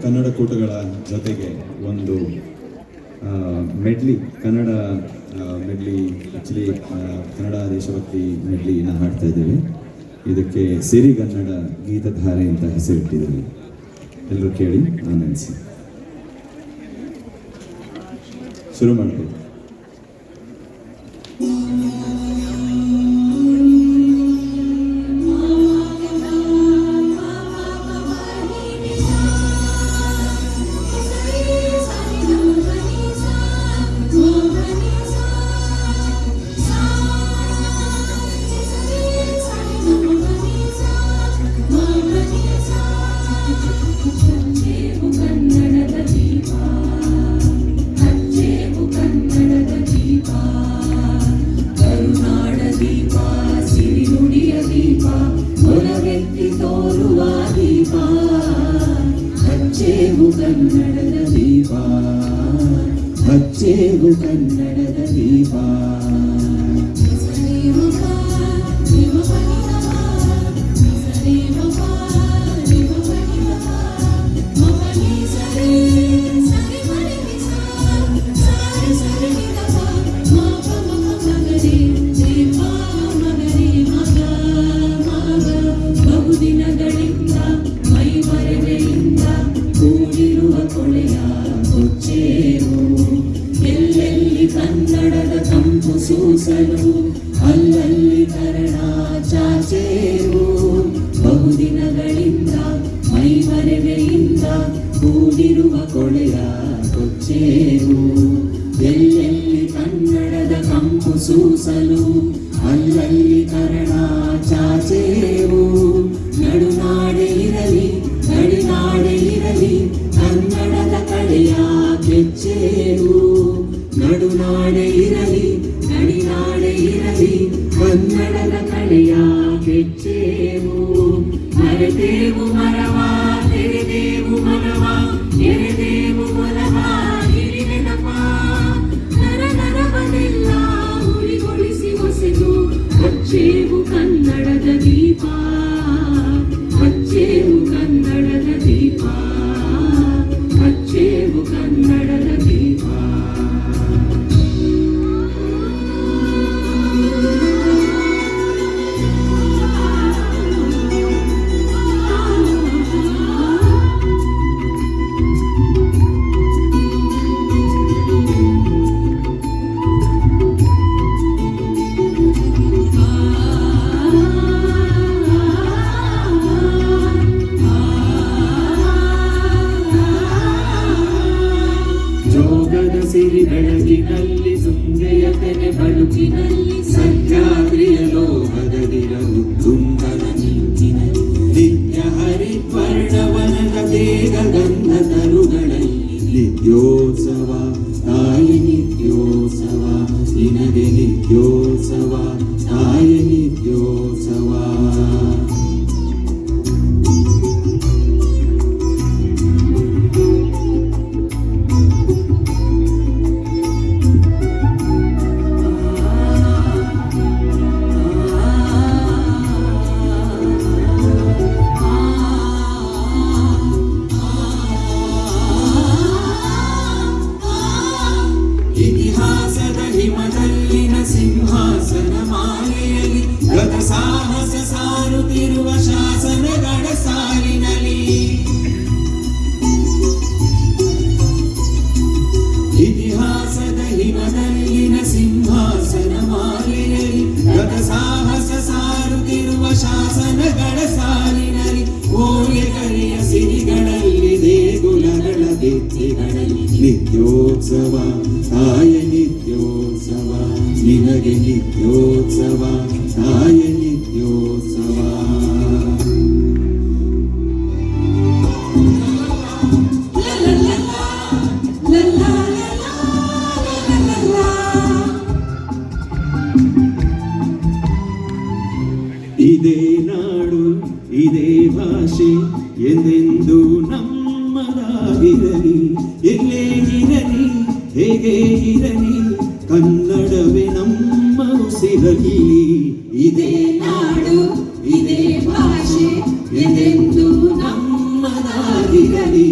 ಕನ್ನಡ ಕೂಟಗಳ ಜೊತೆಗೆ ಒಂದು Medley Kannada Medley actually Kannada ದೇಶಭಕ್ತಿ ಮೆಡ್ಲಿನ ಹಾಡ್ತಾ ಇದ್ದೇವೆ. ಇದಕ್ಕೆ ಸಿರಿಗನ್ನಡ ಗೀತಧಾರೆ ಅಂತ ಹೆಸರಿಟ್ಟಿದ್ದೇವೆ. ಎಲ್ಲರೂ ಕೇಳಿ ಆನಂದಿಸಿ. ಶುರು ಮಾಡ್ಬೋದು. ಕನ್ನಡದ ದೀಪ ಹಚ್ಚೇವು ಕನ್ನಡದ ದೀಪ ಬಹುದಿನಗಳಿಂದ ಮೈ ಮರೆವೆಯಿಂದ ಕೂಡಿರುವ ಕೊಳೆಯ ಕೊಚ್ಚೇವು ಎಲ್ಲೆಲ್ಲಿ ಕನ್ನಡದ ತಂಪು ಸೂಸಲು ಅಲ್ಲಲ್ಲಿ ಕರಣ ಚಾಚೇವು ಬಹುದಿನಗಳಿಂದ ಮೈ ಮರೆವೆಯಿಂದ ಕೂಡಿರುವ ಕೊಳೆಯ ಕೊಚ್ಚೇವು ಎಲ್ಲೆಲ್ಲಿ ಕನ್ನಡದ ಕಂಪು ಸೂಸಲು ಅಲ್ಲಲ್ಲಿ ಕರಣ ಚಾಚೇವು ನಡುನಾಡೆ ಇರಲಿ ಗಡಿನಾಡೆ ಇರಲಿ ಕನ್ನಡದ ಕಡೆಯ ಕೆಚ್ಚೇವು ನಡುನಾಡೆ ಇರಲಿ ಗಡಿನಾಡೆ ಇರಲಿ ಕನ್ನಡದ ಕಡೆಯ ಕೆಚ್ಚೇವು ಮರೆತೇವು ಮರವ ತೆರೆದೇವು ಮನವ ಎರೆದೇವು ಮೊಲವ ಹಿರಿನೆನಪ ನರ ನರವನೆಲ್ಲ ಉಳಿಗೊಳಿಸಿ ಹೊಸೆದು ಹಚ್ಚೇವು ಕನ್ನಡದ ದೀಪ ಹಚ್ಚೇವು ಕನ್ನಡದ ದೀಪ ಹಚ್ಚೇವು ಕನ್ನಡದ ದೀಪ ಜೋಗದ ಸಿರಿ ಬೆಳಕಿನಲ್ಲಿ ಸುಂದೆಯ ತೆನೆ ಬಳುಕಿನಲ್ಲಿ ಸಹ್ಯಾದ್ರಿಯ ಲೋಹದದಿರಲು ತುಂಗನ ಮಿಂಚಿನಲ್ಲಿ ನಿತ್ಯ ಹರಿದ್ವರ್ಣವನದ ಬೇಗ ಗಂಧ ತರುಗಳಲ್ಲಿ ನಿತ್ಯೋತ್ಸವ ತಾಯಿ ನಿತ್ಯೋತ್ಸವ ನಿನಗೆ ನಿತ್ಯೋತ್ಸವ ತಾಯಿ ನಿತ್ಯೋತ್ಸವ ಇತಿಹಾಸದ ಹಿಮದಲ್ಲಿನ ಸಿಂಹಾಸನ ಮಾಲೆಯಲ್ಲಿ ಗತ ಸಾಹಸ ಸಾರುತ್ತಿರುವ ಶಾಸನಗಳ ಸಾಲಿನಲ್ಲಿ ಇತಿಹಾಸದ ಹಿಮದಲ್ಲಿನ ಸಿಂಹಾಸನ ಮಾಲೆಯಲ್ಲಿ ಗತ ಸಾಹಸ ಸಾರುತ್ತಿರುವ ಶಾಸನಗಳ ಸಾಲಿನಲ್ಲಿ ಓಲೆಗರಿಯ ಸಿರಿಗಳಲ್ಲಿ ದೇಗುಲಗಳ ಭಿತ್ತಿಗಳಲ್ಲಿ ನಿತ್ಯೋತ್ಸವ ತಾಯ ನಿತ್ಯೋತ್ಸವ ನಿನಗೆ ನಿತ್ಯೋತ್ಸವ ತಾಯ ನಿತ್ಯೋತ್ಸವ ಇದೇ ನಾಡು ಇದೇ ಭಾಷೆ ಎಂದೆಂದು ನಮ್ಮದಾಗಿರಲಿ ಎಲ್ಲೇ ಇರಲಿ ಹೇಗೆ ಇರಲಿ ಕನ್ನಡವೇ ನಮ್ಮ ಉಸಿರಲಿ ಇದೇ ನಾಡು ಇದೇ ಭಾಷೆ ಎಂದೆಂದು ನಮ್ಮದಾಗಿರಲಿ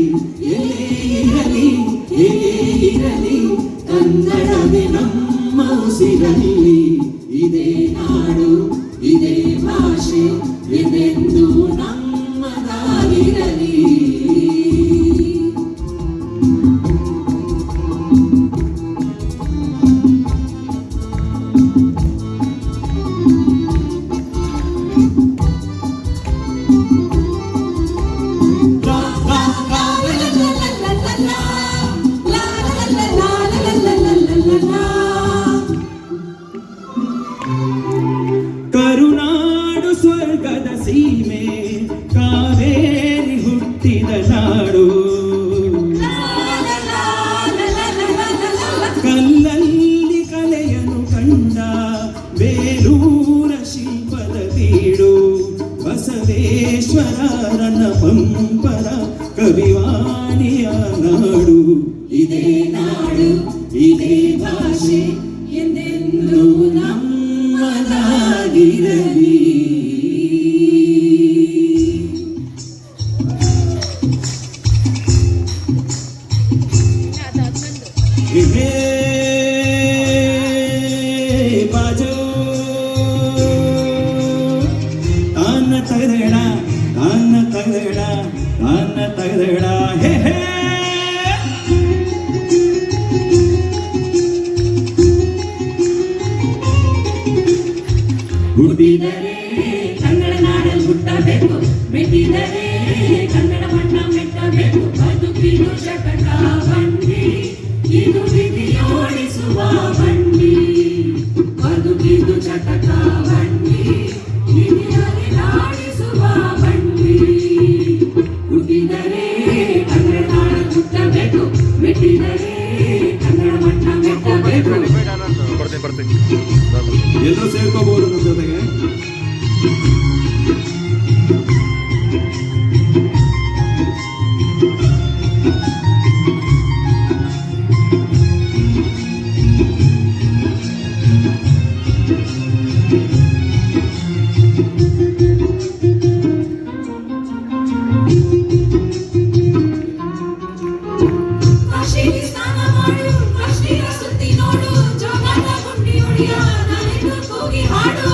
ಹೇ ಹೇ ಹುಟ್ಟಿದರೆ ಕನ್ನಡ ನಾಡಲ್ಲಿ ಹುಟ್ಟಬೇಕು, ಮೆಟ್ಟಿದರೆ ಕನ್ನಡ ಮಣ್ಣ ಮೆಟ್ಟಬೇಕು. ಬದುಕಿದು ಶತಕ ಬಂಡಿ, ಇದು ವಿಧಿಯೋಡಿಸುವ ಬಂಡಿ. ಬದುಕಿದು ಶತಕ ಬಂಡಿ, ವಿಧಿಯಲ್ಲಿ ನಾಡಿಸುವ ಬಂಡಿ. ಹುಟ್ಟಿದರೆ ಕನ್ನಡ ನಾಡಲ್ಲಿ ಹುಟ್ಟಬೇಕು, ಮೆಟ್ಟಿದರೆ ಕನ್ನಡ ಮಣ್ಣ ಮೆಟ್ಟಬೇಕು. ಎಲ್ಲರೂ ಸೇರ್ಕೋಬಹುದು ನಮ್ಮ ಜೊತೆಗೆ. ಕಾಶಿಗೆ ಸ್ನಾನ ಮಾಡು, ಕಾಶ್ಮೀರ ಸುತ್ತಿ ನೋಡು, ಜೋಗದ ಗುಂಡಿ ಹೊಡೆಯ ನಾನೆಂದು ಕೂಗಿ ಹಾಡು.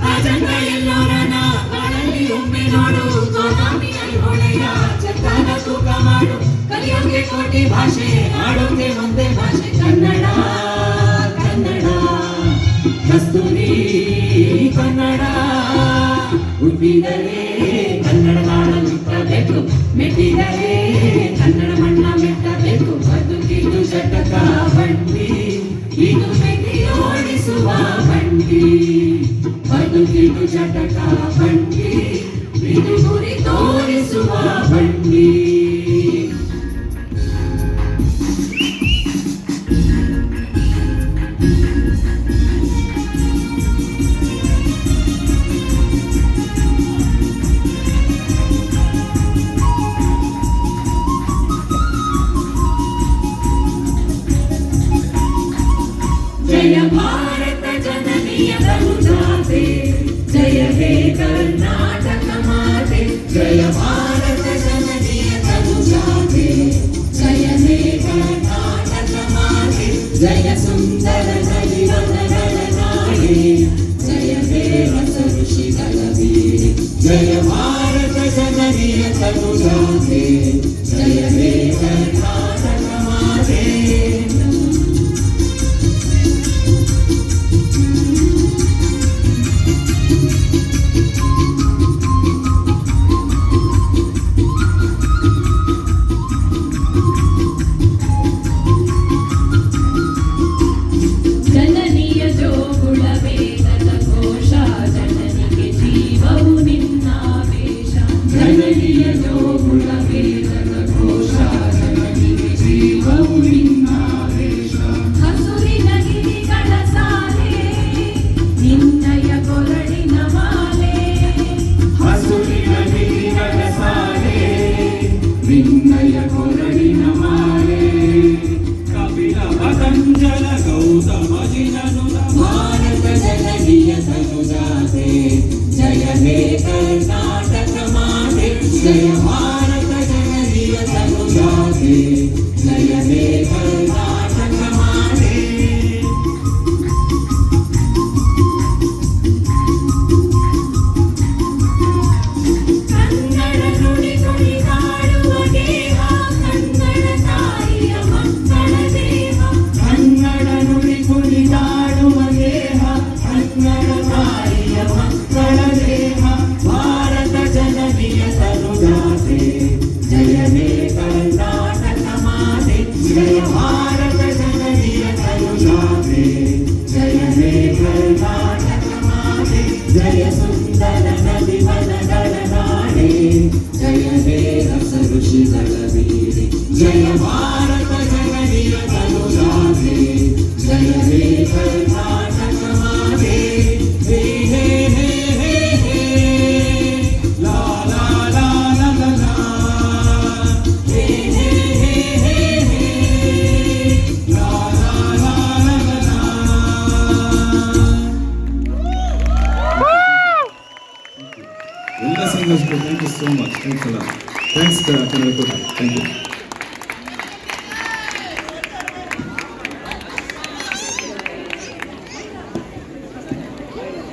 ರಾಜಂಗ ಎಲ್ಲೋರನ ಬಾಳಲ್ಲಿ ಒಮ್ಮೆ ನೋಡು, ಗೋದಾಮಿಯಲ್ಲಿ ಹೊಳೆಯ ಚಕ್ಕಾನ ತೂಕ ಮಾಡು. ಕಲಿಯೋಕೆ ಕೋಟಿ ಭಾಷೆ, ಆಡೋಕೆ ಒಂದೇ ಭಾಷೆ. ಕನ್ನಡ ಕನ್ನಡ ಕಸ್ತೂರಿ ಕನ್ನಡ. ಹುಟ್ಟಿದರೆ ಕನ್ನಡ ನಾಡಲ್ಲಿ ಹುಟ್ಟಬೇಕು, ಮೆಟ್ಟಿದರೆ ಕನ್ನಡ ಮಣ್ಣ ಮೆಟ್ಟಬೇಕು. ಬದುಕಿದು ಶತಕ ಬಂಡಿ, ಇದು ಮೆಟ್ಟಿಯೋಡಿಸುವ ಬಂಡಿ. ಬದುಕಿದು ಶತಕ ಬಂಡಿ, ಇದು ಗುರಿ ತೋರಿಸುವ ಬಂಡಿ. ಜಯ ಭಾರತ ಜನನಿಯ ತನುಜಾತೆ, ಜಯ ಹೇ ಕರ್ನಾಟಕ ಮಾತೆ. ಜಯ ಭಾರತ ಜನನಿಯ ತನುಜಾತೆ, ಜಯ ಹೇ ಕರ್ನಾಟಕ ಮಾತೆ. ಜಯ ಸುಂದರ ನಲಿವನಗಳ ನಾಡೆ, ಜಯ ಹೇ ರಸ ಋಷಿಗಳ ವೀರೆ. ಜಯ ಭಾರತ ಜನನಿಯ ತನುಜಾತೆ, ಜಯ ಹೇ ಕರ್ನಾಟಕ ಮಾತೆ. ಜನನಿಯ ಜೋಗುಳ ವೇದದ ಘೋಷ, ಜನನಿಗೆ ಜೀವವು ನಿನ್ನಾವೇಶ. ಜನನಿಯ ಜೋಗುಳ ವೇದದ ಘೋಷ, ಜನನಿಗೆ ಜೀವವು ನಿನ್ನಾವೇಶ. ಹಸುರಿನ ಗಿರಿಗಳ ಸಾಲೆ, ನಿನ್ನಯ ಕೊರಳಿನ ಮಾಲೆ. ಹಸುರಿನ ಗಿರಿಗಳ ಸಾಲೆ, ನಿನ್ನಯ ಕೊರಳಿನ ಮಾಲೆ. ಕಪಿಲ ಪತಂಜಲ ಗೌತಮ ಜಿನನು ಭಾರತ ಜನನಿಯ ತನುಜಾತೆ, ಜಯ ಹೇ ಕರ್ನಾಟಕ ಮಾತೆ. ಜಯ ಭಾರತ ಜನನಿಯ ತನುಜಾತೆ, ಜಯ ಹೇ ಕರ್ನಾಟಕ ಮಾತೆ. ಕನ್ನಡ ನುಡಿ ನುಡಿದಾಡುವ ದೇಹ, ಕನ್ನಡ ತಾಯಿಯ ಮಕ್ಕಳ ದೇಹ. ಕನ್ನಡ ನುಡಿ ಕುಣಿದಾಡುವ ದೇಹ, ಕನ್ನಡ ತಾಯಿಯ ಮಕ್ಕಳ ದೇಹ. ಭಾರತ ಜನನಿಯ ತನುಜಾತೆ, ಜಯ ಹೇ ಕರ್ನಾಟಕ ಮಾತೆ. ಜಯ ಭಾರತ ಜನನಿಯ ತನುಜಾತೆ, ಜಯ ಹೇ ಕರ್ನಾಟಕ ಮಾತೆ. ಜಯ ಸುಂದರ ನದಿ ವನಗಳ ನಾಡೆ, ಜಯ ಹೇ ರಸ ಋಷಿಗಳ ವೀರೆ. ಜಯ ಭಾರತ ಜನನಿಯ ತನುಜಾತೆ, ಜಯ ಹೇ ಕರ್ನಾಟಕ ಮಾತೆ. ಹೇ ಹೇ ಹೇ ಹೇ ಹೇ, ಲಾ ಲಾ ಲಾ ಲಾ ಲಾ ಲಾ. ಹೇ ಹೇ ಹೇ ಹೇ ಹೇ, ಲಾ ಲಾ ಲಾ ಲಾ ಲಾ ಲಾ. ಎಲ್ಲ ಸಿಂಗರ್ಸ್ಗೂ thank you so much. Thanks ಅಲ್ಲ. ಥ್ಯಾಂಕ್ಸ್ ಕನ್ನಡ ಕೂಡ. Thank you.